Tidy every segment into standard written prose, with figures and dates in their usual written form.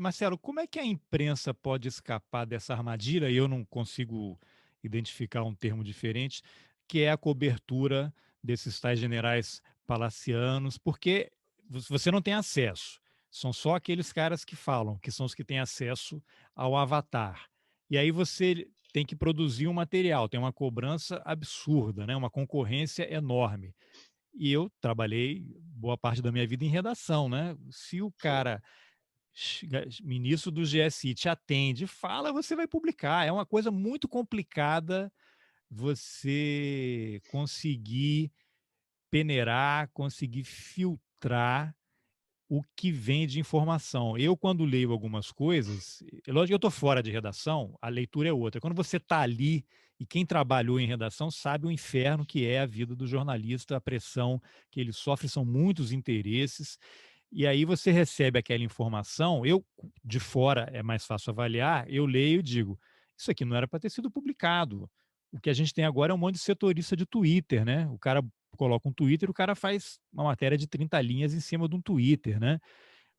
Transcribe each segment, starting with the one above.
Marcelo, como é que a imprensa pode escapar dessa armadilha? E eu não consigo identificar um termo diferente, que é a cobertura desses tais generais palacianos, porque você não tem acesso. São só aqueles caras que falam, que são os que têm acesso ao avatar. E aí você tem que produzir um material, tem uma cobrança absurda, né? Uma concorrência enorme. E eu trabalhei boa parte da minha vida em redação, né? Se o cara ministro do GSI te atende, fala, você vai publicar. É uma coisa muito complicada você conseguir peneirar, conseguir filtrar o que vem de informação. Eu, quando leio algumas coisas, lógico que eu estou fora de redação, a leitura é outra. Quando você está ali, e quem trabalhou em redação sabe o inferno que é a vida do jornalista, a pressão que ele sofre, são muitos interesses, e aí você recebe aquela informação, eu, de fora, é mais fácil avaliar, eu leio e digo, isso aqui não era para ter sido publicado. O que a gente tem agora é um monte de setorista de Twitter, né? O cara coloca um Twitter, o cara faz uma matéria de 30 linhas em cima de um Twitter, né?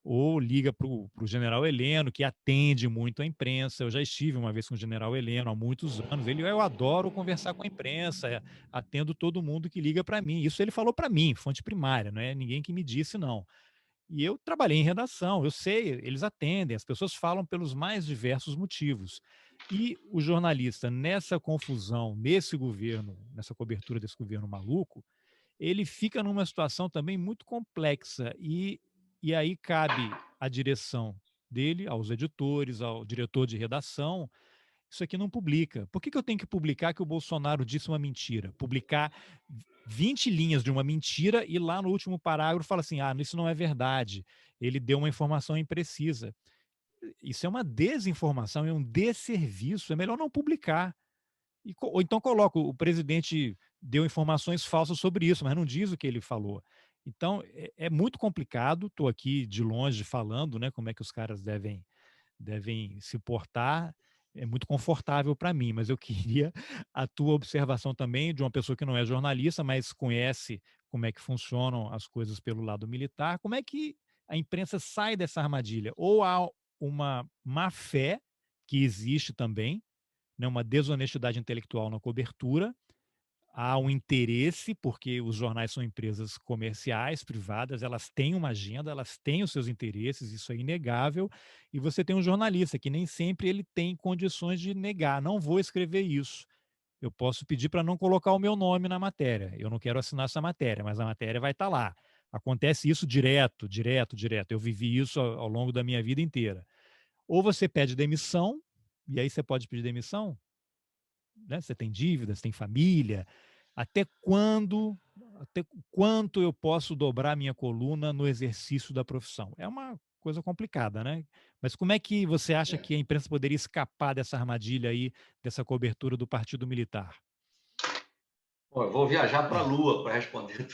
Ou liga para o general Heleno, que atende muito a imprensa. Eu já estive uma vez com o general Heleno há muitos anos. Eu adoro conversar com a imprensa, atendo todo mundo que liga para mim. Isso ele falou para mim, fonte primária, não é ninguém que me disse, não. E eu trabalhei em redação, eu sei, eles atendem, as pessoas falam pelos mais diversos motivos. E o jornalista, nessa confusão, nesse governo, nessa cobertura desse governo maluco, ele fica numa situação também muito complexa. E aí cabe à direção dele, aos editores, ao diretor de redação, isso aqui não publica. Por que eu tenho que publicar que o Bolsonaro disse uma mentira? Publicar 20 linhas de uma mentira e lá no último parágrafo fala assim: ah, isso não é verdade. Ele deu uma informação imprecisa. Isso é uma desinformação, é um desserviço. É melhor não publicar. Ou então coloca, o presidente deu informações falsas sobre isso, mas não diz o que ele falou. Então, é muito complicado. Estou aqui de longe falando, né, como é que os caras devem se portar. É muito confortável para mim, mas eu queria a tua observação também de uma pessoa que não é jornalista, mas conhece como é que funcionam as coisas pelo lado militar. Como é que a imprensa sai dessa armadilha? Ou há uma má fé que existe também, né, uma desonestidade intelectual na cobertura, há um interesse, porque os jornais são empresas comerciais, privadas, elas têm uma agenda, elas têm os seus interesses, isso é inegável, e você tem um jornalista que nem sempre ele tem condições de negar, não vou escrever isso. Eu posso pedir para não colocar o meu nome na matéria, eu não quero assinar essa matéria, mas a matéria vai estar lá. Acontece isso direto, direto, direto. Eu vivi isso ao longo da minha vida inteira. Ou você pede demissão, e aí você pode pedir demissão, né? Você tem dívidas, tem família. Até quando, até quanto eu posso dobrar minha coluna no exercício da profissão? É uma coisa complicada, né? Mas como é que você acha É. que a imprensa poderia escapar dessa armadilha aí, dessa cobertura do Partido Militar? Bom, eu vou viajar para a Lua para responder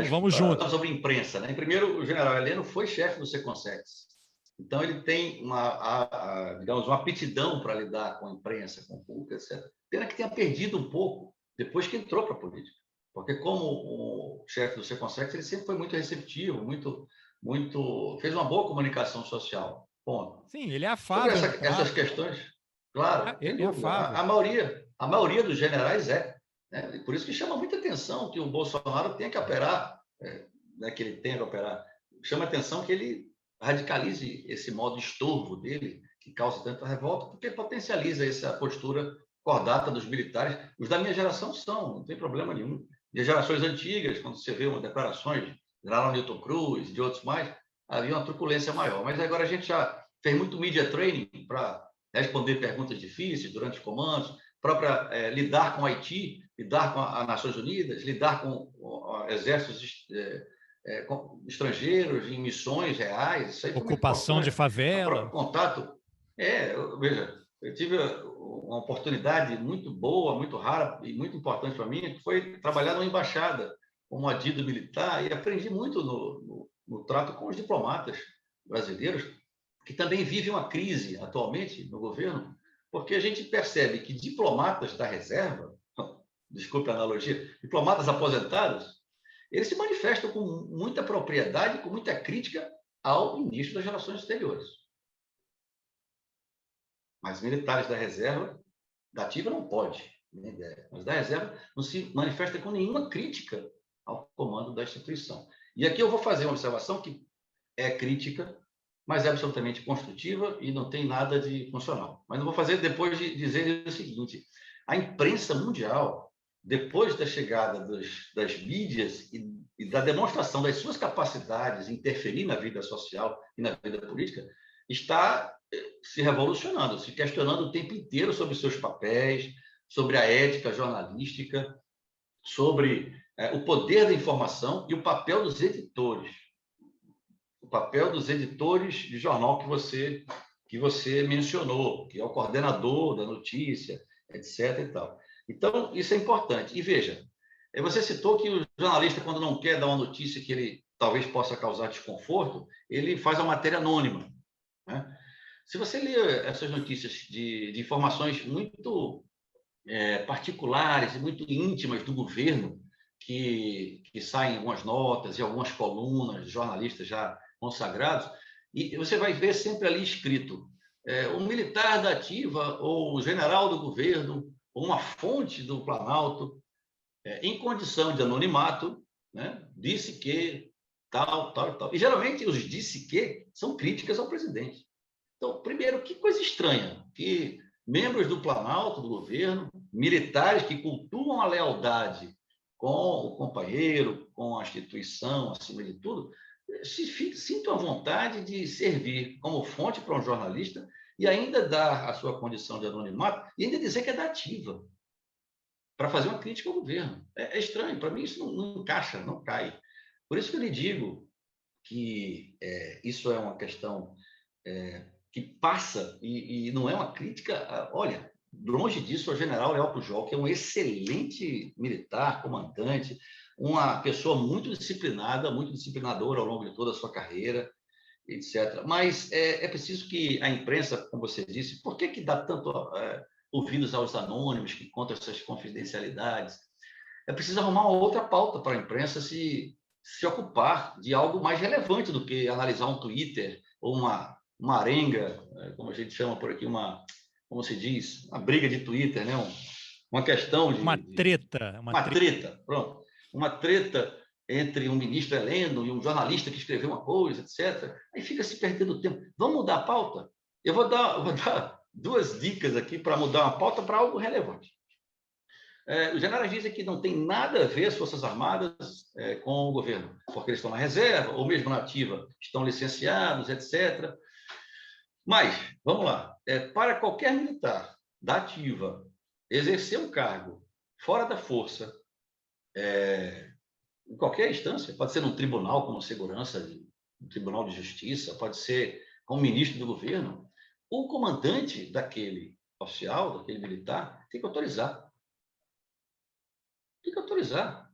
Vamos junto. sobre imprensa. Né? Primeiro, o general Heleno foi chefe do Seconsex. Então, ele tem digamos, uma aptidão para lidar com a imprensa, com o público, etc. Pena que tenha perdido um pouco depois que entrou para a política. Porque, como o chefe do Seconsex, ele sempre foi muito receptivo, fez uma boa comunicação social. Ponto. Sim, ele é Sobre afável no essas trato. questões, claro, sem É dúvida. afável. A maioria dos generais é. Né? E por isso que chama muita atenção que o Bolsonaro tenha que operar, né, que ele tenha que operar. Chama atenção que ele radicalize esse modo estorvo dele, que causa tanta revolta, porque potencializa essa postura cordata dos militares. Os da minha geração são, não tem problema nenhum. De gerações antigas, quando você vê umas declarações de General Newton Cruz e de outros mais, havia uma truculência maior. Mas agora a gente já fez muito media training para responder perguntas difíceis durante os comandos, própria lidar com o Haiti, lidar com as Nações Unidas, lidar com exércitos com estrangeiros em missões reais. Isso aí foi muito Ocupação de importante. O favela. próprio contato. Veja, eu tive uma oportunidade muito boa, muito rara e muito importante para mim, que foi trabalhar numa embaixada como adido militar e aprendi muito no trato com os diplomatas brasileiros, que também vive uma crise atualmente no governo, porque a gente percebe que diplomatas da reserva, desculpe a analogia, diplomatas aposentados, eles se manifestam com muita propriedade, com muita crítica ao ministro das Relações Exteriores. Mas militares da reserva, da ativa não pode, nem deve, mas da reserva não se manifesta com nenhuma crítica ao comando da instituição. E aqui eu vou fazer uma observação que é crítica, mas é absolutamente construtiva e não tem nada de funcional. Mas não vou fazer depois de dizer o seguinte: a imprensa mundial, depois da chegada das mídias e da demonstração das suas capacidades em interferir na vida social e na vida política, está se revolucionando, se questionando o tempo inteiro sobre seus papéis, sobre a ética jornalística, sobre o poder da informação e o papel dos editores. O papel dos editores de jornal que você mencionou, que é o coordenador da notícia, etc. e tal. Então, isso é importante. E veja, você citou que o jornalista, quando não quer dar uma notícia que ele talvez possa causar desconforto, ele faz a matéria anônima, né? Se você lê essas notícias de informações muito particulares e muito íntimas do governo, que saem algumas notas e algumas colunas de jornalistas já consagrados, e você vai ver sempre ali escrito um militar da ativa ou o general do governo ou uma fonte do Planalto, em condição de anonimato, né, disse que tal, tal e tal. E geralmente os disse que são críticas ao presidente. Então, primeiro, que coisa estranha que membros do Planalto, do governo, militares que cultuam a lealdade com o companheiro, com a instituição, acima de tudo, sintam a vontade de servir como fonte para um jornalista e ainda dar a sua condição de anonimato e ainda dizer que é da ativa, para fazer uma crítica ao governo. É estranho, para mim isso não encaixa, não cai. Por isso que eu lhe digo que isso é uma questão que passa, e não é uma crítica. Olha, longe disso, o general Leal Pujol, que é um excelente militar, comandante, uma pessoa muito disciplinada, muito disciplinadora ao longo de toda a sua carreira, etc. Mas é preciso que a imprensa, como você disse, por que dá tanto ouvidos aos anônimos que contam essas confidencialidades? É preciso arrumar uma outra pauta para a imprensa se ocupar de algo mais relevante do que analisar um Twitter ou uma arenga, como a gente chama por aqui, como se diz, uma briga de Twitter, né? Uma questão de... Uma treta. Uma treta, pronto. Uma treta entre um ministro Heleno e um jornalista que escreveu uma coisa, etc. Aí fica se perdendo tempo. Vamos mudar a pauta? Eu vou dar duas dicas aqui para mudar uma pauta para algo relevante. Os generais dizem que não tem nada a ver as Forças Armadas com o governo, porque eles estão na reserva, ou mesmo na ativa, estão licenciados, etc. Mas, vamos lá, para qualquer militar da ativa exercer um cargo fora da força, em qualquer instância, pode ser num tribunal como segurança, um tribunal de justiça, pode ser como ministro do governo, o comandante daquele oficial, daquele militar, tem que autorizar. Tem que autorizar.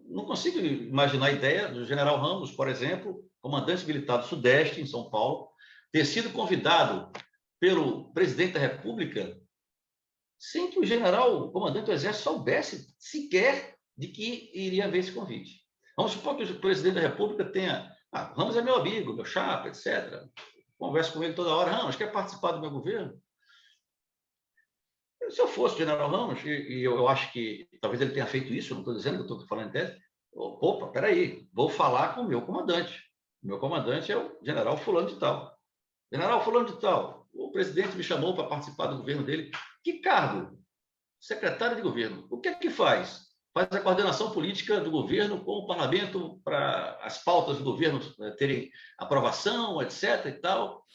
Não consigo imaginar a ideia do general Ramos, por exemplo, comandante militar do Sudeste, em São Paulo, ter sido convidado pelo presidente da República sem que o general, o comandante do Exército, soubesse sequer de que iria haver esse convite. Vamos supor que o presidente da República tenha... Ramos é meu amigo, meu chapa, etc. Converso com ele toda hora. Ramos, quer participar do meu governo? Se eu fosse o general Ramos, e eu acho que talvez ele tenha feito isso, não estou dizendo que eu estou falando em tese, opa, peraí, vou falar com o meu comandante. O meu comandante é o general fulano de tal. General fulano de tal, o presidente me chamou para participar do governo dele. Que cargo? Secretário de governo. O que é que faz? Faz a coordenação política do governo com o parlamento para as pautas do governo terem aprovação, etc. e tal.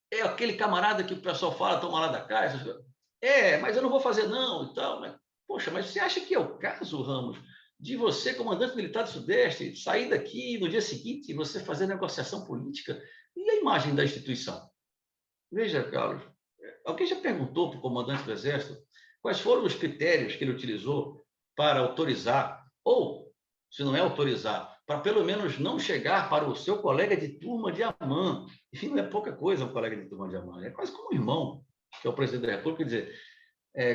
É aquele camarada que o pessoal fala, toma lá da casa. Mas eu não vou fazer não e tal. Poxa, mas você acha que é o caso, Ramos, de você, comandante militar do Sudeste, sair daqui no dia seguinte e você fazer negociação política? E a imagem da instituição? Veja, Carlos, alguém já perguntou para o comandante do Exército quais foram os critérios que ele utilizou para autorizar, ou, se não é autorizar, para pelo menos não chegar para o seu colega de turma de AMAN? Enfim, não é pouca coisa um colega de turma de AMAN, é quase como um irmão, que é o presidente da República, dizer,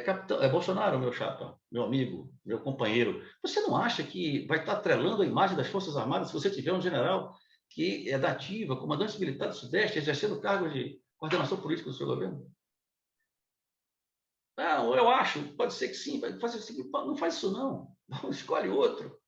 capitão, Bolsonaro, meu chapa, meu amigo, meu companheiro, você não acha que vai estar atrelando a imagem das Forças Armadas se você tiver um general que é da ativa, comandante militar do Sudeste, exercendo cargo de coordenação política do seu governo? Não, eu acho, pode ser que sim, vai fazer assim, não faz isso não, escolhe outro.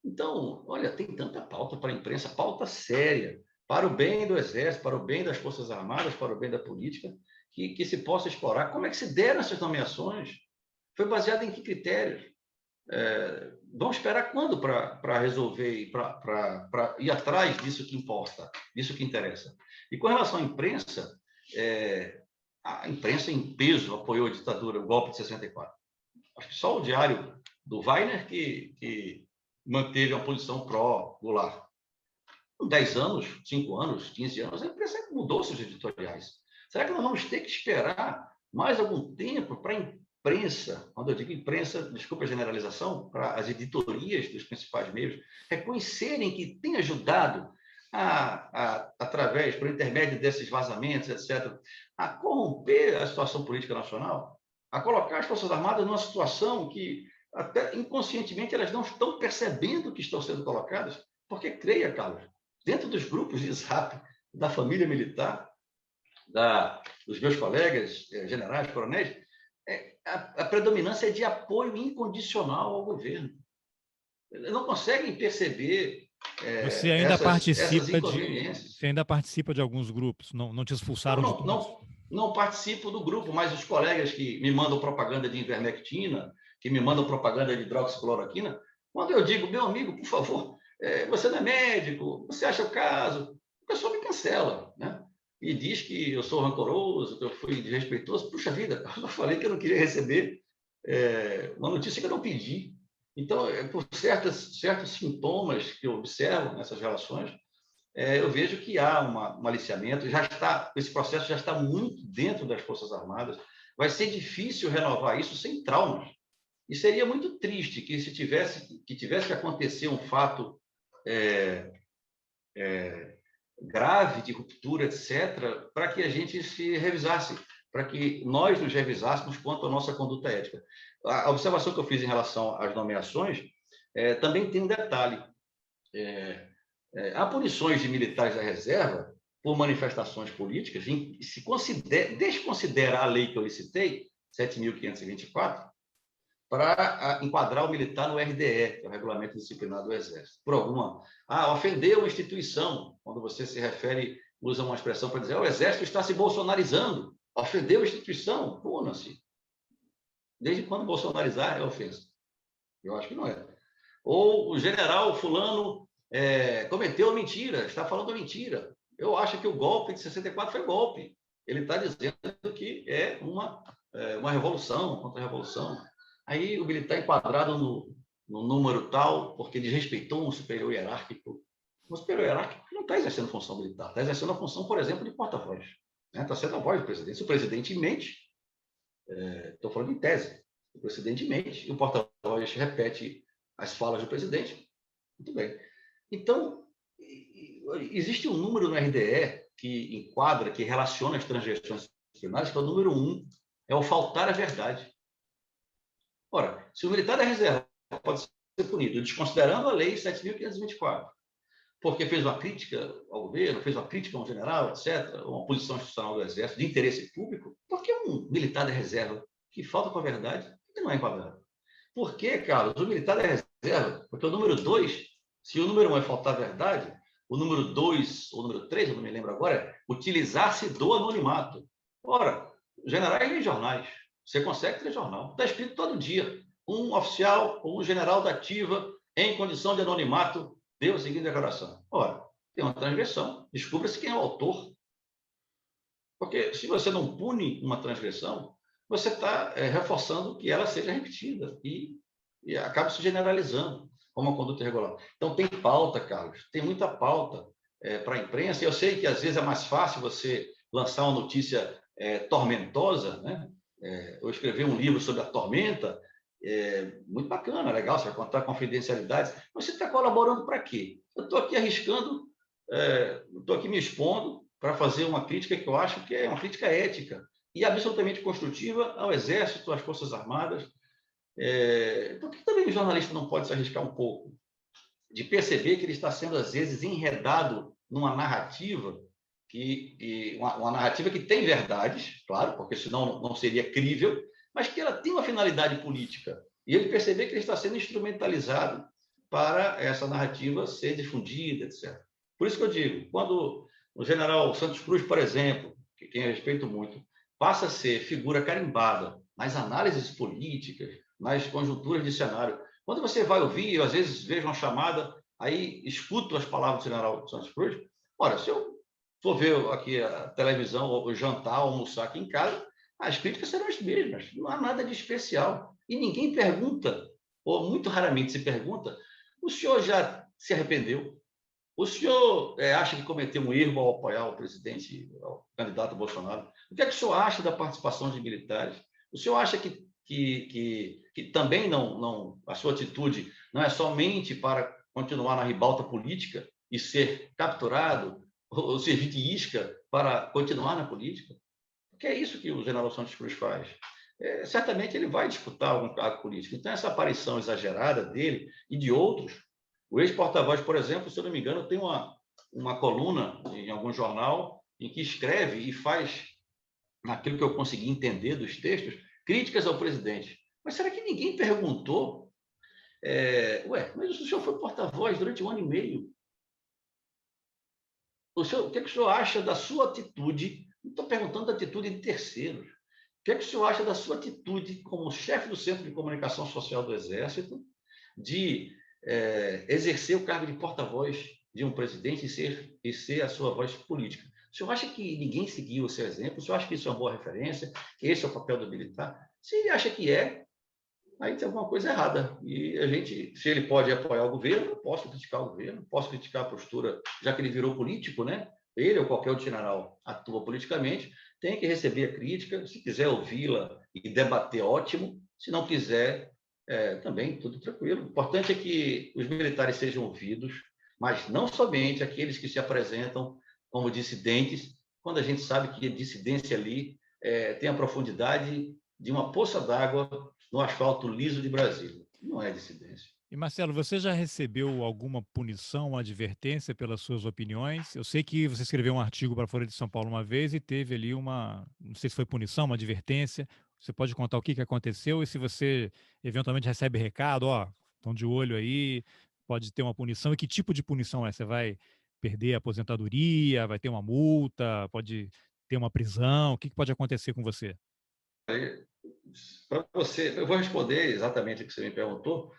Então, olha, tem tanta pauta para a imprensa, pauta séria, para o bem do Exército, para o bem das Forças Armadas, para o bem da política, que se possa explorar. Como é que se deram essas nomeações? Foi baseado em que critérios? Vamos esperar quando para resolver e para ir atrás disso que importa, disso que interessa? E com relação à imprensa, a imprensa em peso apoiou a ditadura, o golpe de 64. Acho que só o diário do Weiner que manteve a posição pró-Goulart. Com 10 anos, 5 anos, 15 anos, a imprensa mudou seus editoriais. Será que nós vamos ter que esperar mais algum tempo para a imprensa, quando eu digo imprensa, desculpa a generalização, para as editorias dos principais meios, reconhecerem que tem ajudado através, por intermédio desses vazamentos, etc., a corromper a situação política nacional, a colocar as Forças Armadas numa situação que, até inconscientemente, elas não estão percebendo que estão sendo colocadas, porque, creia, Carlos, dentro dos grupos de zap da família militar, dos meus colegas, generais, coronéis, a predominância é de apoio incondicional ao governo. Eles não conseguem perceber Você ainda essas inconveniências. Você ainda participa de alguns grupos? Não te expulsaram de todos? Não participo do grupo, mas os colegas que me mandam propaganda de ivermectina, que me mandam propaganda de hidroxicloroquina, quando eu digo, meu amigo, por favor, você não é médico, você acha o caso, o pessoal me cancela, né? E diz que eu sou rancoroso, que eu fui desrespeitoso. Puxa vida, eu falei que eu não queria receber uma notícia que eu não pedi. Então, por certos sintomas que eu observo nessas relações, eu vejo que há um aliciamento, esse processo já está muito dentro das Forças Armadas. Vai ser difícil renovar isso sem traumas. E seria muito triste que tivesse que acontecer um fato grave de ruptura, etc., para que a gente se revisasse, para que nós nos revisássemos quanto à nossa conduta ética. A observação que eu fiz em relação às nomeações também tem um detalhe. Há punições de militares da reserva por manifestações políticas, e se desconsidera a lei que eu lhe citei, 7.524, para enquadrar o militar no RDE, que é o Regulamento Disciplinar do Exército. Por alguma... ofendeu a instituição, quando você se refere, usa uma expressão para dizer o Exército está se bolsonarizando. Ofendeu a instituição? Puna-se. Desde quando bolsonarizar é ofensa? Eu acho que não é. Ou o general fulano cometeu mentira, está falando mentira. Eu acho que o golpe de 64 foi golpe. Ele está dizendo que é uma revolução, contra-revolução. Aí o militar enquadrado no número tal, porque ele respeitou um superior hierárquico. Um superior hierárquico não está exercendo função militar, está exercendo a função, por exemplo, de porta-voz. Está sendo a voz do presidente. Se o presidente mente, estou falando em tese, o presidente mente e o porta-voz repete as falas do presidente, muito bem. Então, existe um número no RDE que enquadra, que relaciona as transgressões disciplinares, que é o número 1, é o faltar à verdade. Ora, se o militar da reserva pode ser punido desconsiderando a lei 7.524, porque fez uma crítica ao governo, fez uma crítica a um general, etc., uma posição institucional do Exército de interesse público, por que um militar da reserva que falta com a verdade não é enquadrado? Por que, Carlos, o militar da reserva? Porque o número 2, se o número 1 é faltar à verdade, o número 2, ou o número 3, eu não me lembro agora, é utilizar-se do anonimato. Ora, generais leem jornais. Você consegue ter jornal. Está escrito todo dia. Um oficial ou um general da ativa, em condição de anonimato, deu a seguinte declaração. Ora, tem uma transgressão. Descubra-se quem é o autor. Porque se você não pune uma transgressão, você está reforçando que ela seja repetida e acaba se generalizando como uma conduta irregular. Então, tem pauta, Carlos. Tem muita pauta para a imprensa. Eu sei que, às vezes, é mais fácil você lançar uma notícia tormentosa, né? Eu escrevi um livro sobre a tormenta, muito bacana, legal, você vai contar confidencialidades. Você está colaborando para quê? Eu estou aqui arriscando, estou aqui me expondo para fazer uma crítica que eu acho que é uma crítica ética e absolutamente construtiva ao Exército, às Forças Armadas. Por que também o jornalista não pode se arriscar um pouco de perceber que ele está sendo, às vezes, enredado numa narrativa que uma narrativa que tem verdades, claro, porque senão não seria crível, mas que ela tem uma finalidade política. E ele perceber que ele está sendo instrumentalizado para essa narrativa ser difundida, etc. Por isso que eu digo, quando o general Santos Cruz, por exemplo, que quem eu respeito muito, passa a ser figura carimbada nas análises políticas, nas conjunturas de cenário, quando você vai ouvir, eu às vezes vejo uma chamada, aí escuto as palavras do general Santos Cruz, ora, se eu for ver aqui a televisão, ou jantar, ou almoçar aqui em casa, as críticas serão as mesmas, não há nada de especial. E ninguém pergunta, ou muito raramente se pergunta, o senhor já se arrependeu? O senhor acha que cometeu um erro ao apoiar o presidente, o candidato Bolsonaro? O que é que o senhor acha da participação de militares? O senhor acha que também não a sua atitude não é somente para continuar na ribalta política e ser capturado ou servir de isca para continuar na política? Porque é isso que o general Santos Cruz faz. Certamente ele vai disputar algum cargo político. Então, essa aparição exagerada dele e de outros, o ex-porta-voz, por exemplo, se eu não me engano, tem uma coluna em algum jornal em que escreve e faz, naquilo que eu consegui entender dos textos, críticas ao presidente. Mas será que ninguém perguntou? Mas o senhor foi porta-voz durante 1 ano e meio. O que é que o senhor acha da sua atitude? Não estou perguntando da atitude de terceiros. O que é que o senhor acha da sua atitude como chefe do Centro de Comunicação Social do Exército de exercer o cargo de porta-voz de um presidente e ser a sua voz política? O senhor acha que ninguém seguiu o seu exemplo? O senhor acha que isso é uma boa referência? Que esse é o papel do militar? Se ele acha que aí tem alguma coisa errada. E se ele pode apoiar o governo, eu posso criticar o governo, posso criticar a postura, já que ele virou político, né? Ele ou qualquer outro general atua politicamente, tem que receber a crítica, se quiser ouvi-la e debater, ótimo, se não quiser, também tudo tranquilo. O importante é que os militares sejam ouvidos, mas não somente aqueles que se apresentam como dissidentes, quando a gente sabe que a dissidência ali tem a profundidade de uma poça d'água no asfalto liso de Brasília. Não é dissidência. E Marcelo, você já recebeu alguma punição, uma advertência pelas suas opiniões? Eu sei que você escreveu um artigo para a Folha de São Paulo uma vez e teve ali não sei se foi punição, uma advertência. Você pode contar o que aconteceu e se você eventualmente recebe recado, estão de olho aí, pode ter uma punição. E que tipo de punição é? Você vai perder a aposentadoria, vai ter uma multa, pode ter uma prisão? O que pode acontecer com você? Para você, eu vou responder exatamente o que você me perguntou,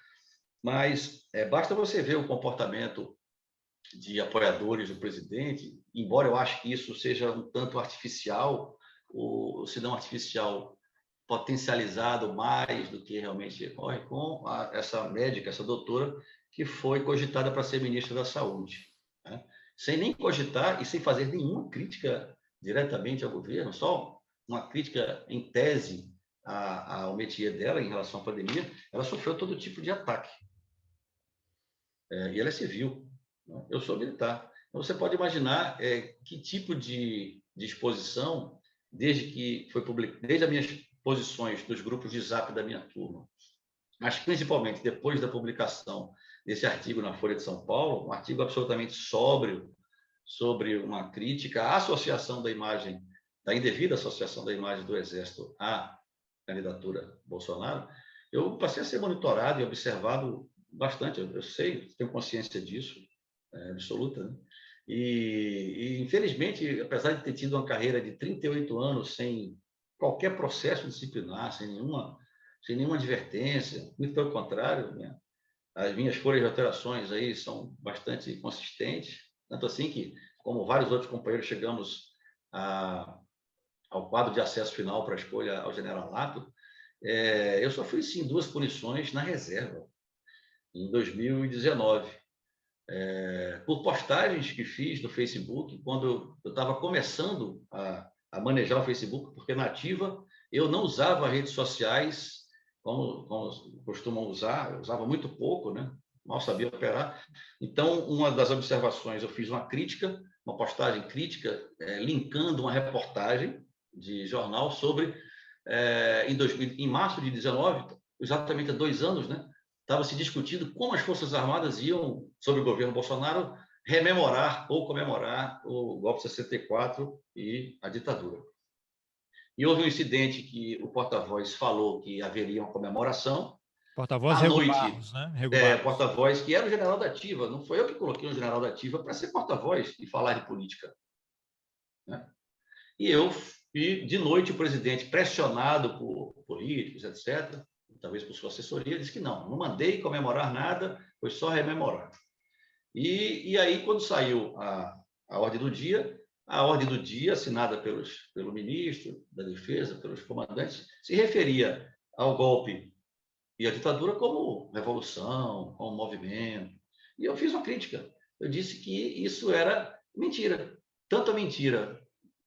mas basta você ver o comportamento de apoiadores do presidente, embora eu acho que isso seja um tanto artificial, ou se não artificial, potencializado mais do que realmente ocorre com essa médica, essa doutora, que foi cogitada para ser ministra da Saúde, né? Sem nem cogitar e sem fazer nenhuma crítica diretamente ao governo, só uma crítica em tese ao métier dela em relação à pandemia, ela sofreu todo tipo de ataque. E ela é civil, né? Eu sou militar. Então, você pode imaginar que tipo de exposição, desde as minhas posições dos grupos de zap da minha turma, mas principalmente depois da publicação desse artigo na Folha de São Paulo, um artigo absolutamente sóbrio sobre uma crítica à associação da imagem, da indevida associação da imagem do Exército à candidatura Bolsonaro, eu passei a ser monitorado e observado bastante. Eu sei, tenho consciência disso, absoluta, né? E, infelizmente, apesar de ter tido uma carreira de 38 anos sem qualquer processo disciplinar, sem nenhuma advertência, muito pelo contrário, né? As minhas folhas de alterações aí são bastante consistentes, tanto assim que, como vários outros companheiros, chegamos ao quadro de acesso final para a escolha ao generalato. Eu sofri, sim, 2 punições na reserva, em 2019, por postagens que fiz no Facebook, quando eu estava começando a manejar o Facebook, porque na ativa eu não usava redes sociais como costumam usar, eu usava muito pouco, né? Mal sabia operar. Então, uma das observações, eu fiz uma crítica, uma postagem crítica, linkando uma reportagem de jornal sobre, em março de 19, exatamente há 2 anos, né? Estava se discutindo como as Forças Armadas iam, sob o governo Bolsonaro, rememorar ou comemorar o golpe de 64 e a ditadura. E houve um incidente que o porta-voz falou que haveria uma comemoração. Porta-voz À Rego noite, Barros, né? Rego Barros. porta-voz, que era o general da ativa, não foi eu que coloquei um general da ativa para ser porta-voz e falar de política. Né? E de noite, o presidente, pressionado por políticos, etc., talvez por sua assessoria, disse que não mandei comemorar nada, foi só rememorar. E aí, quando saiu a ordem do dia, assinada pelo ministro da Defesa, pelos comandantes, se referia ao golpe e à ditadura como revolução, como movimento. E eu fiz uma crítica. Eu disse que isso era mentira. Tanto a mentira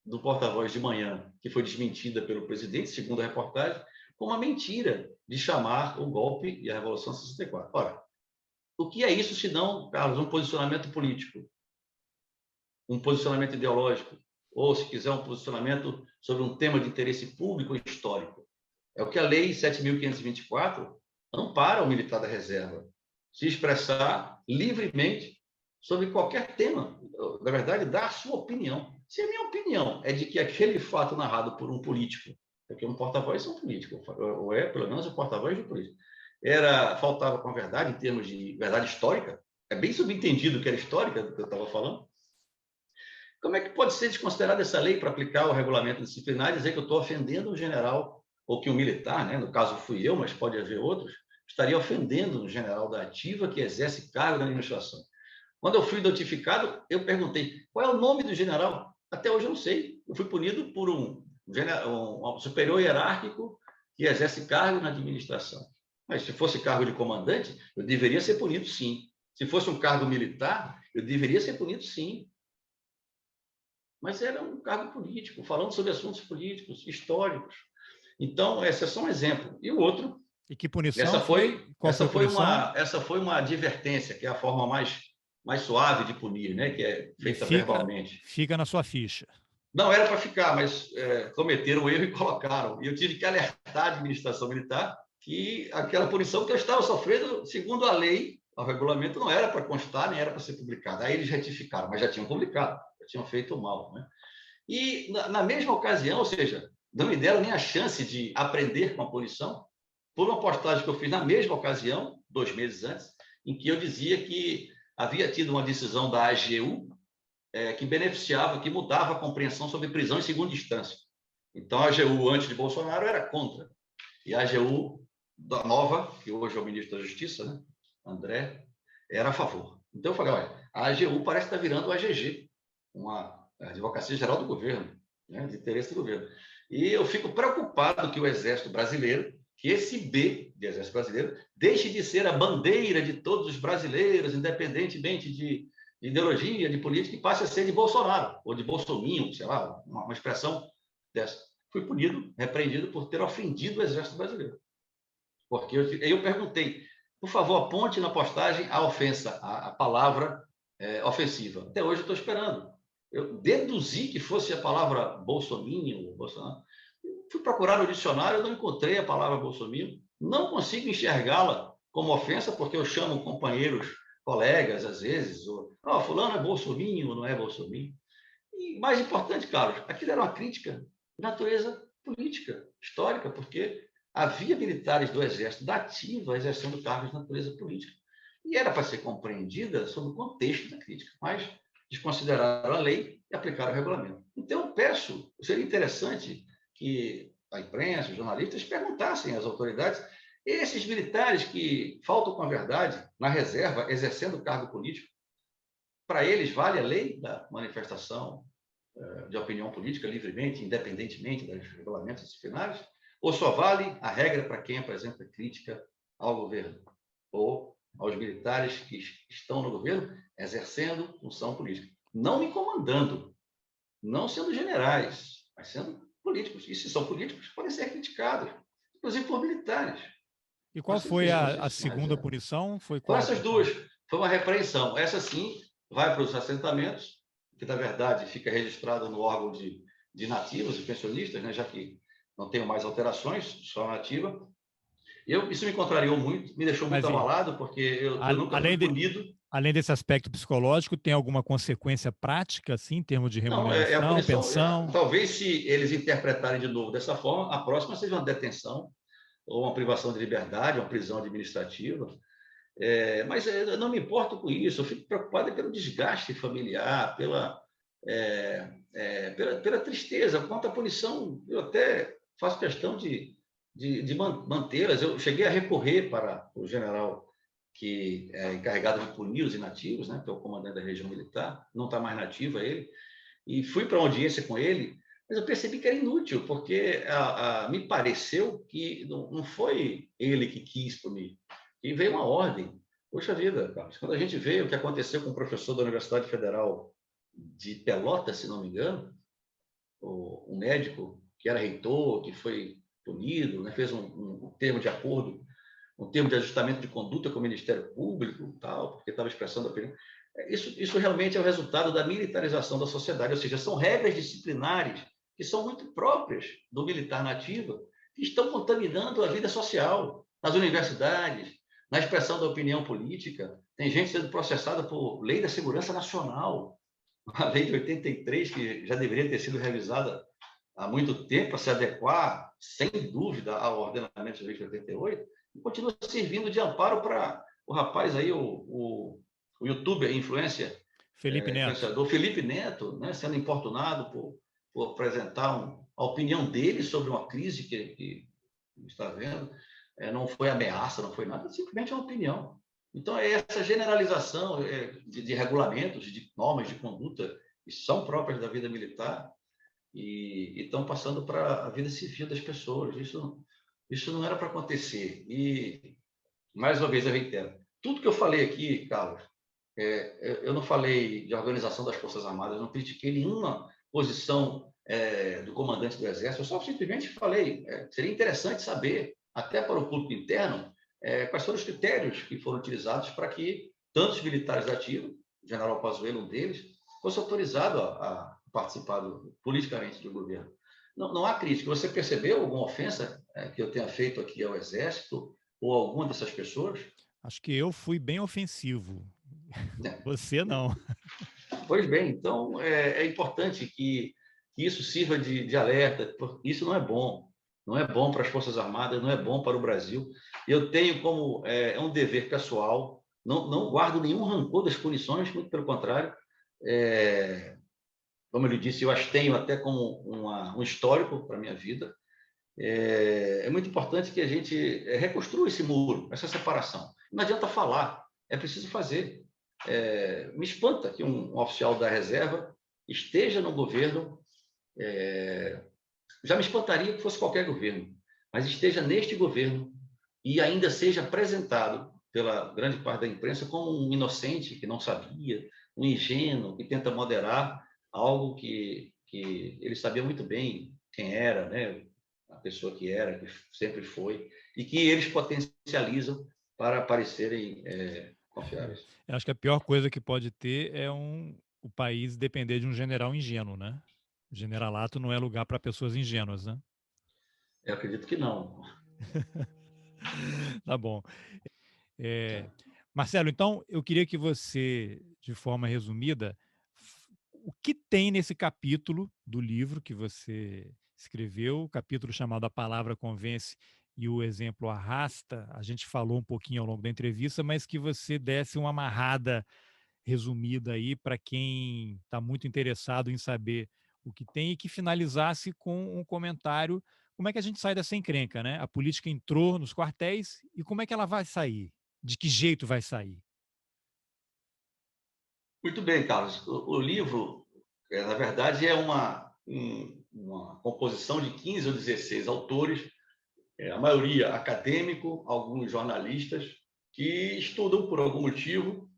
do porta-voz de manhã, que foi desmentida pelo presidente, segundo a reportagem, como a mentira de chamar o golpe e a Revolução 64. Ora, o que é isso, se não, Carlos, um posicionamento político, um posicionamento ideológico, ou, se quiser, um posicionamento sobre um tema de interesse público e histórico? É o que a Lei 7.524 ampara o militar da reserva se expressar livremente sobre qualquer tema. Na verdade, dar a sua opinião. Se a minha opinião é de que aquele fato narrado por um político, porque um porta-voz é um político, ou é, pelo menos, o porta-voz de um político, faltava com a verdade, em termos de verdade histórica, é bem subentendido que era histórica do que eu estava falando. Como é que pode ser desconsiderada essa lei para aplicar o regulamento disciplinar e dizer que eu estou ofendendo um general, ou que um militar, né, no caso fui eu, mas pode haver outros, estaria ofendendo um general da ativa que exerce cargo na administração? Quando eu fui notificado, eu perguntei, qual é o nome do general? Até hoje eu não sei. Eu fui punido por um superior hierárquico que exerce cargo na administração. Mas se fosse cargo de comandante, eu deveria ser punido, sim. Se fosse um cargo militar, eu deveria ser punido, sim. Mas era um cargo político, falando sobre assuntos políticos, históricos. Então, esse é só um exemplo. E o outro... E que punição foi? Qual foi a punição? Essa foi uma advertência, que é a forma mais suave de punir, né? Que é feita verbalmente. Fica na sua ficha. Não era para ficar, mas cometeram o erro e colocaram. E eu tive que alertar a administração militar que aquela punição que eu estava sofrendo, segundo a lei, o regulamento, não era para constar, nem era para ser publicada. Aí eles retificaram, mas já tinham publicado, já tinham feito mal. Né? E na mesma ocasião, ou seja, não me deram nem a chance de aprender com a punição, por uma postagem que eu fiz na mesma ocasião, 2 meses antes, em que eu dizia que havia tido uma decisão da AGU que beneficiava, que mudava a compreensão sobre prisão em segunda instância. Então, a AGU, antes de Bolsonaro, era contra. E a AGU da nova, que hoje é o ministro da Justiça, né, André, era a favor. Então, eu falei, olha, a AGU parece estar virando a AGG, uma Advocacia Geral do Governo, né, de interesse do governo. E eu fico preocupado que o Exército Brasileiro, que esse B de Exército Brasileiro deixe de ser a bandeira de todos os brasileiros, independentemente de ideologia, de política, e passe a ser de Bolsonaro, ou de Bolsominho, sei lá, uma expressão dessa. Fui punido, repreendido por ter ofendido o Exército Brasileiro. Porque eu perguntei, por favor, aponte na postagem a ofensa, a palavra ofensiva. Até hoje eu estou esperando. Eu deduzi que fosse a palavra Bolsominho, Bolsonaro. Fui procurar no dicionário, não encontrei a palavra bolsominion, não consigo enxergá-la como ofensa, porque eu chamo companheiros, colegas, às vezes, fulano é bolsominion, não é bolsominion. E mais importante, Carlos, aquilo era uma crítica de natureza política, histórica, porque havia militares do Exército da ativa exercendo cargos de natureza política. E era para ser compreendida sob o contexto da crítica, mas desconsideraram a lei e aplicaram o regulamento. Então, eu peço, seria interessante que a imprensa, os jornalistas, perguntassem às autoridades, esses militares que faltam com a verdade na reserva, exercendo cargo político, para eles vale a lei da manifestação de opinião política livremente, independentemente dos regulamentos disciplinares, ou só vale a regra para quem apresenta crítica ao governo ou aos militares que estão no governo exercendo função política, não me comandando, não sendo generais, mas sendo políticos. E se são políticos, podem ser criticados, inclusive por militares. E qual foi a segunda punição? Foi qual? Essas duas. Foi uma repreensão. Essa, sim, vai para os assentamentos, que, na verdade, fica registrado no órgão de nativos e pensionistas, né, já que não tenho mais alterações, só nativa. Isso me contrariou muito, me deixou muito abalado, porque eu nunca fui punido Além desse aspecto psicológico, tem alguma consequência prática, assim, em termos de Não, é a remuneração, punição. pensão? Talvez, se eles interpretarem de novo dessa forma, a próxima seja uma detenção ou uma privação de liberdade, uma prisão administrativa. Mas eu não me importo com isso, eu fico preocupado pelo desgaste familiar, pela tristeza. Quanto à punição, eu até faço questão de mantê-las. Eu cheguei a recorrer para o general que é encarregado de punir os inativos, né, que é o comandante da região militar, não está mais nativo ele, e fui para uma audiência com ele, mas eu percebi que era inútil, porque me pareceu que não foi ele que quis punir, e veio uma ordem. Poxa vida, Carlos, quando a gente vê o que aconteceu com o professor da Universidade Federal de Pelotas, se não me engano, um médico que era reitor, que foi punido, né, fez um termo de acordo, um termo de ajustamento de conduta com o Ministério Público, tal, porque estava expressando a opinião. Isso realmente é o resultado da militarização da sociedade, ou seja, são regras disciplinares que são muito próprias do militar nativo, que estão contaminando a vida social, nas universidades, na expressão da opinião política. Tem gente sendo processada por lei da segurança nacional, a lei de 83, que já deveria ter sido revisada há muito tempo para se adequar, sem dúvida, ao ordenamento de lei de 88, e continua servindo de amparo para o rapaz aí, o youtuber, Felipe Neto. influenciador Felipe Neto, né, sendo importunado por apresentar a opinião dele sobre uma crise que está vendo. Não foi ameaça, não foi nada, simplesmente é uma opinião. Então, é essa generalização de regulamentos, de normas de conduta que são próprias da vida militar e estão passando para a vida civil das pessoas. Isso não era para acontecer. E, mais uma vez, eu reitero, tudo que eu falei aqui, Carlos, eu não falei de organização das Forças Armadas, eu não critiquei nenhuma posição do comandante do Exército, eu só simplesmente falei, seria interessante saber, até para o público interno, quais foram os critérios que foram utilizados para que tantos militares ativos, o general Pazuello, um deles, fosse autorizado a participar politicamente do governo. Não há crítica. Você percebeu alguma ofensa que eu tenha feito aqui ao Exército ou alguma dessas pessoas? Acho que eu fui bem ofensivo. É. Você não. Pois bem, então é importante que isso sirva de alerta, porque isso não é bom. Não é bom para as Forças Armadas, não é bom para o Brasil. Eu tenho como um dever pessoal, não guardo nenhum rancor das punições, muito pelo contrário. Como eu lhe disse, eu as tenho até como um histórico para a minha vida. É muito importante que a gente reconstrua esse muro, essa separação. Não adianta falar, é preciso fazer. Me espanta que um oficial da reserva esteja no governo, já me espantaria que fosse qualquer governo, mas esteja neste governo e ainda seja apresentado pela grande parte da imprensa como um inocente que não sabia, um ingênuo que tenta moderar algo que ele sabia muito bem quem era, né? A pessoa que era, que sempre foi, e que eles potencializam para parecerem confiáveis. Eu acho que a pior coisa que pode ter é o país depender de um general ingênuo, né? Generalato não é lugar para pessoas ingênuas, né? Eu acredito que não. Tá bom. Marcelo, então eu queria que você, de forma resumida, o que tem nesse capítulo do livro que você escreveu, o capítulo chamado A Palavra Convence e o Exemplo Arrasta, a gente falou um pouquinho ao longo da entrevista, mas que você desse uma amarrada resumida aí para quem está muito interessado em saber o que tem e que finalizasse com um comentário como é que a gente sai dessa encrenca, né? A política entrou nos quartéis e como é que ela vai sair? De que jeito vai sair? Muito bem, Carlos. O livro, na verdade, é uma composição de 15 ou 16 autores, a maioria acadêmico, alguns jornalistas, que estudam, por algum motivo,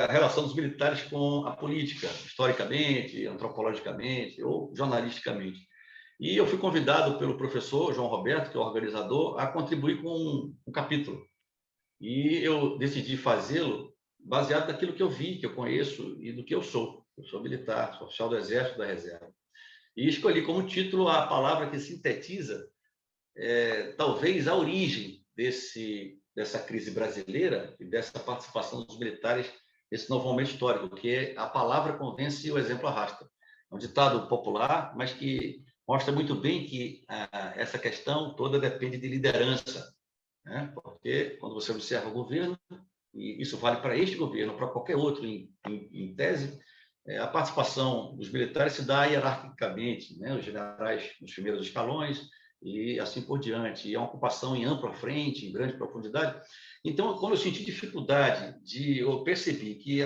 a relação dos militares com a política, historicamente, antropologicamente ou jornalisticamente. E eu fui convidado pelo professor João Roberto, que é o organizador, a contribuir com um capítulo. E eu decidi fazê-lo baseado naquilo que eu vi, que eu conheço e do que eu sou. Eu sou militar, sou oficial do Exército da Reserva. E escolhi como título a palavra que sintetiza, talvez, a origem dessa crise brasileira e dessa participação dos militares nesse novo momento histórico, que é a palavra convence e o exemplo arrasta. É um ditado popular, mas que mostra muito bem que essa questão toda depende de liderança, né? Porque quando você observa o governo, e isso vale para este governo, para qualquer outro, em tese, a participação dos militares se dá hierarquicamente, né? Os generais nos primeiros escalões e assim por diante, e a ocupação em ampla frente, em grande profundidade. Então, quando eu senti dificuldade eu percebi que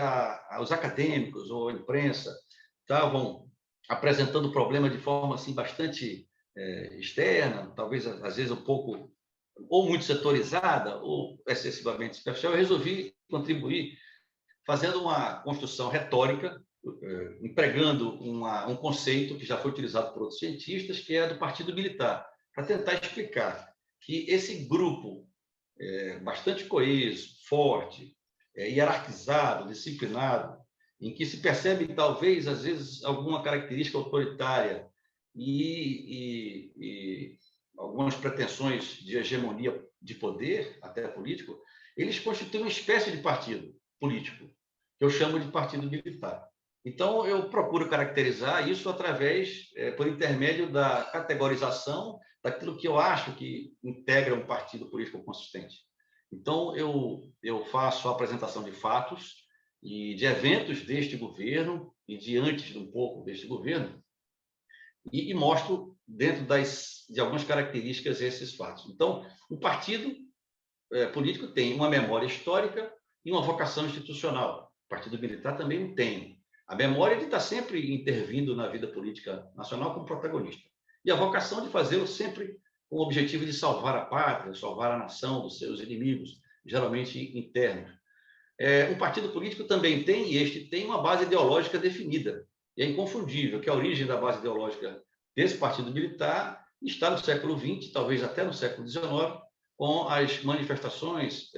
os acadêmicos ou a imprensa estavam apresentando o problema de forma assim bastante externa, talvez às vezes um pouco ou muito setorizada ou excessivamente superficial, eu resolvi contribuir fazendo uma construção retórica, empregando um conceito que já foi utilizado por outros cientistas, que é do partido militar, para tentar explicar que esse grupo bastante coeso, forte, hierarquizado, disciplinado, em que se percebe, talvez, às vezes, alguma característica autoritária e algumas pretensões de hegemonia de poder, até político, eles constituem uma espécie de partido político, que eu chamo de partido militar. Então, eu procuro caracterizar isso por intermédio da categorização daquilo que eu acho que integra um partido político consistente. Então, eu faço a apresentação de fatos e de eventos deste governo e de antes de um pouco deste governo e mostro dentro de algumas características esses fatos. Então, o partido político tem uma memória histórica e uma vocação institucional. O partido militar também o tem. A memória de estar sempre intervindo na vida política nacional como protagonista. E a vocação de fazê-lo sempre com o objetivo de salvar a pátria, salvar a nação dos seus inimigos, geralmente internos. Um partido político também tem, e este tem, uma base ideológica definida. E é inconfundível que a origem da base ideológica desse partido militar está no século XX, talvez até no século XIX, com as manifestações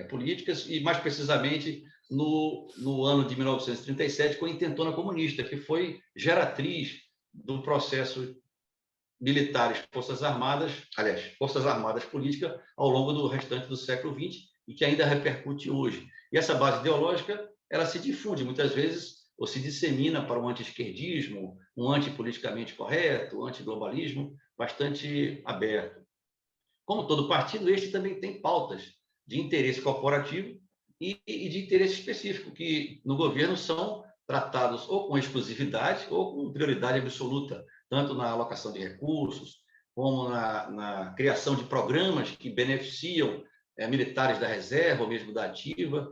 políticas e, mais precisamente, no ano de 1937, com a Intentona Comunista, que foi geratriz do processo militares, Forças Armadas, aliás, Forças Armadas política ao longo do restante do século XX e que ainda repercute hoje. E essa base ideológica, ela se difunde muitas vezes ou se dissemina para um anti-esquerdismo, um antipoliticamente correto, um antiglobalismo bastante aberto. Como todo partido, este também tem pautas de interesse corporativo e de interesse específico, que no governo são tratados ou com exclusividade ou com prioridade absoluta, tanto na alocação de recursos, como na criação de programas que beneficiam militares da reserva ou mesmo da ativa,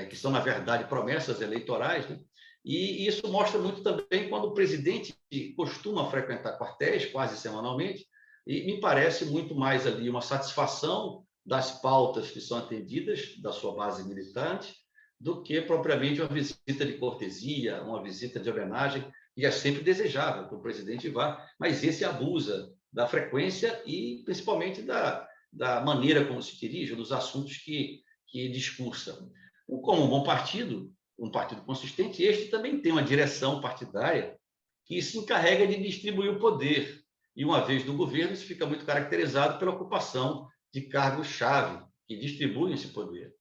que são, na verdade, promessas eleitorais, né? E isso mostra muito também quando o presidente costuma frequentar quartéis, quase semanalmente, e me parece muito mais ali uma satisfação das pautas que são atendidas da sua base militante do que propriamente uma visita de cortesia, uma visita de homenagem, que é sempre desejável que o presidente vá, mas esse abusa da frequência e principalmente da maneira como se dirige, dos assuntos que discursa. Como um bom partido, um partido consistente, este também tem uma direção partidária que se encarrega de distribuir o poder. E, uma vez no governo, isso fica muito caracterizado pela ocupação de cargos-chave que distribuem esse poder.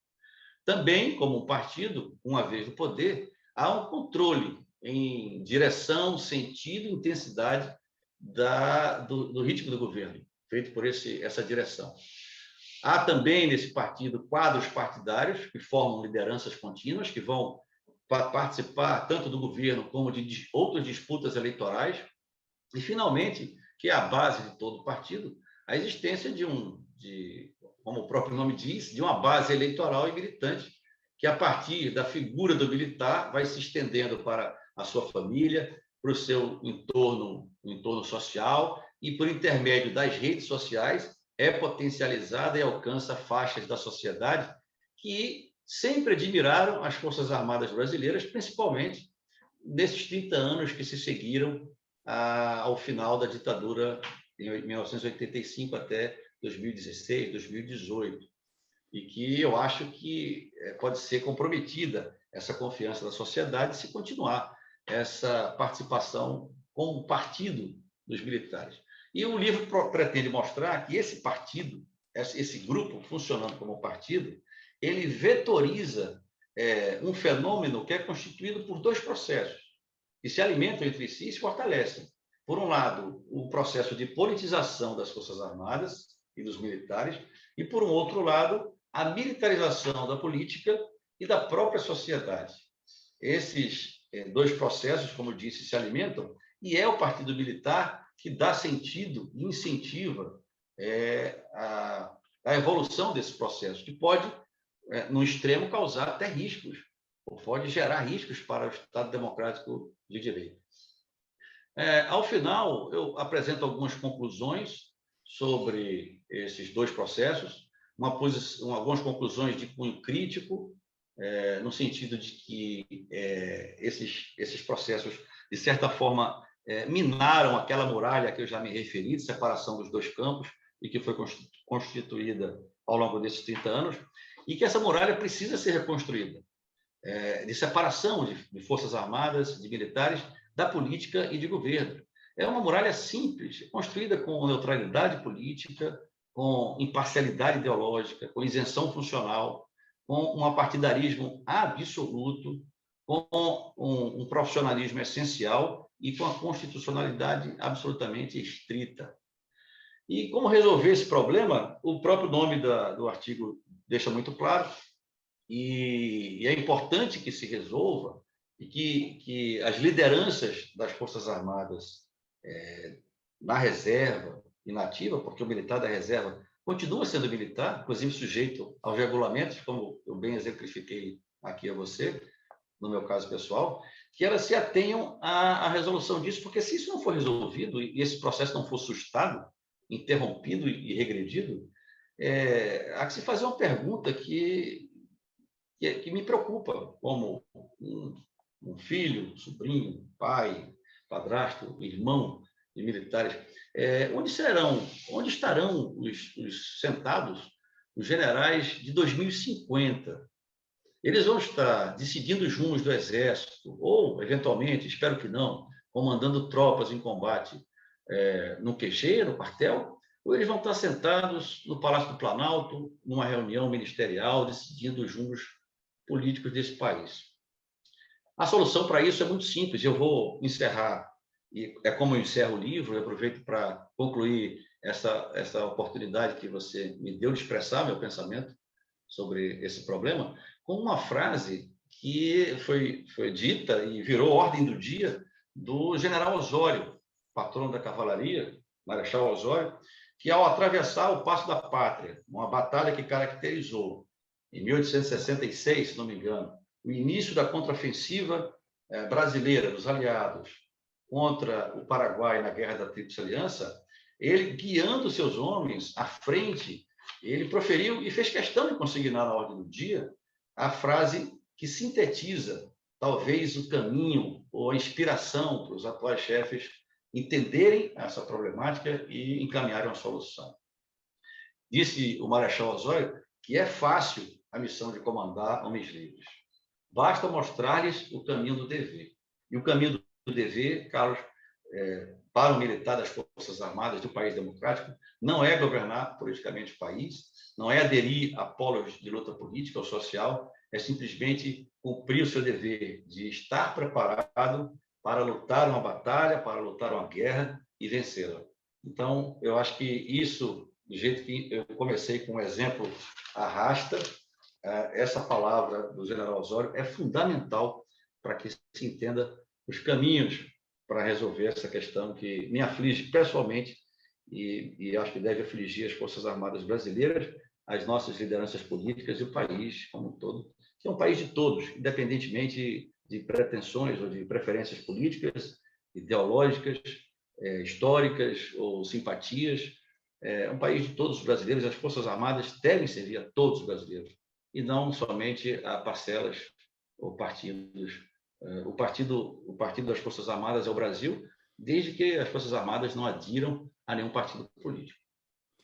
Também, como um partido, uma vez no poder, há um controle em direção, sentido e intensidade do ritmo do governo, feito por essa direção. Há também, nesse partido, quadros partidários que formam lideranças contínuas, que vão participar tanto do governo como de outras disputas eleitorais. E, finalmente, que é a base de todo o partido, a existência como o próprio nome diz, de uma base eleitoral e militante, que a partir da figura do militar vai se estendendo para a sua família, para o seu entorno social e, por intermédio das redes sociais, é potencializada e alcança faixas da sociedade que sempre admiraram as Forças Armadas brasileiras, principalmente nesses 30 anos que se seguiram ao final da ditadura, em 1985 até 2016, 2018, e que eu acho que pode ser comprometida essa confiança da sociedade se continuar essa participação como partido dos militares. E o livro pretende mostrar que esse partido esse grupo funcionando como partido, ele vetoriza um fenômeno que é constituído por dois processos, que se alimentam entre si e se fortalecem. Por um lado, o processo de politização das Forças Armadas e dos militares, e, por um outro lado, a militarização da política e da própria sociedade. Esses dois processos, como eu disse, se alimentam, e é o Partido Militar que dá sentido e incentiva a evolução desse processo, que pode, no extremo, causar até riscos, ou pode gerar riscos para o Estado democrático de direito. Ao final, eu apresento algumas conclusões sobre esses dois processos, algumas conclusões de cunho crítico, no sentido de que esses processos, de certa forma, minaram aquela muralha que eu já me referi, de separação dos dois campos, e que foi constituída ao longo desses 30 anos, e que essa muralha precisa ser reconstruída, de separação de forças armadas, de militares, da política e de governo. É uma muralha simples, construída com neutralidade política, com imparcialidade ideológica, com isenção funcional, com um apartidarismo absoluto, com um profissionalismo essencial e com a constitucionalidade absolutamente estrita. E como resolver esse problema? O próprio nome do artigo deixa muito claro, e é importante que se resolva e que as lideranças das Forças Armadas na reserva e na ativa, porque o militar da reserva continua sendo militar, inclusive sujeito aos regulamentos, como eu bem exemplifiquei aqui a você, no meu caso pessoal, que elas se atenham à resolução disso, porque se isso não for resolvido e esse processo não for sustado, interrompido e regredido, há que se fazer uma pergunta que me preocupa, como um filho, sobrinho, pai, padrasto, irmão de militares. Onde estarão os sentados, os generais de 2050? Eles vão estar decidindo os rumos do Exército, ou, eventualmente, espero que não, comandando tropas em combate no QG, no quartel, ou eles vão estar sentados no Palácio do Planalto, numa reunião ministerial, decidindo os rumos políticos desse país. A solução para isso é muito simples. Eu vou encerrar, e é como eu encerro o livro, eu aproveito para concluir essa oportunidade que você me deu de expressar meu pensamento sobre esse problema, com uma frase que foi dita e virou ordem do dia do general Osório, patrono da cavalaria, Marechal Osório, que ao atravessar o Passo da Pátria, uma batalha que caracterizou, em 1866, se não me engano, o início da contraofensiva brasileira, dos aliados, contra o Paraguai na Guerra da Tríplice Aliança, ele, guiando seus homens à frente, ele proferiu e fez questão de consignar na ordem do dia a frase que sintetiza, talvez, o caminho ou a inspiração para os atuais chefes entenderem essa problemática e encaminharem uma solução. Disse o Marechal Osório que é fácil a missão de comandar homens livres. Basta mostrar-lhes o caminho do dever. E o caminho do dever, Carlos, para o militar das Forças Armadas do país democrático, não é governar politicamente o país, não é aderir a polos de luta política ou social, é simplesmente cumprir o seu dever de estar preparado para lutar uma batalha, para lutar uma guerra e vencê-la. Então, eu acho que isso, do jeito que eu comecei com um exemplo, arrasta. Essa palavra do general Osório é fundamental para que se entenda os caminhos para resolver essa questão que me aflige pessoalmente e acho que deve afligir as Forças Armadas brasileiras, as nossas lideranças políticas e o país como um todo, que é um país de todos, independentemente de pretensões ou de preferências políticas, ideológicas, históricas ou simpatias. É um país de todos os brasileiros. As Forças Armadas devem servir a todos os brasileiros e não somente a parcelas ou partidos. O partido das Forças Armadas é o Brasil, desde que as Forças Armadas não adiram a nenhum partido político.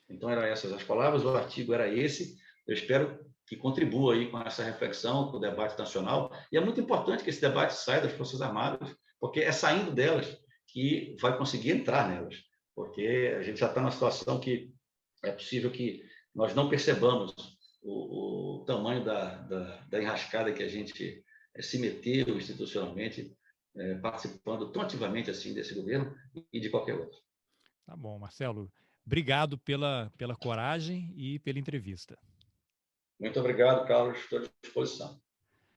Então, eram essas as palavras, o artigo era esse. Eu espero que contribua aí com essa reflexão, com o debate nacional. E é muito importante que esse debate saia das Forças Armadas, porque é saindo delas que vai conseguir entrar nelas. Porque a gente já está numa situação que é possível que nós não percebamos o tamanho da enrascada que a gente se meteu institucionalmente, participando tão ativamente assim desse governo e de qualquer outro. Tá bom, Marcelo. Obrigado pela coragem e pela entrevista. Muito obrigado, Carlos. Estou à disposição.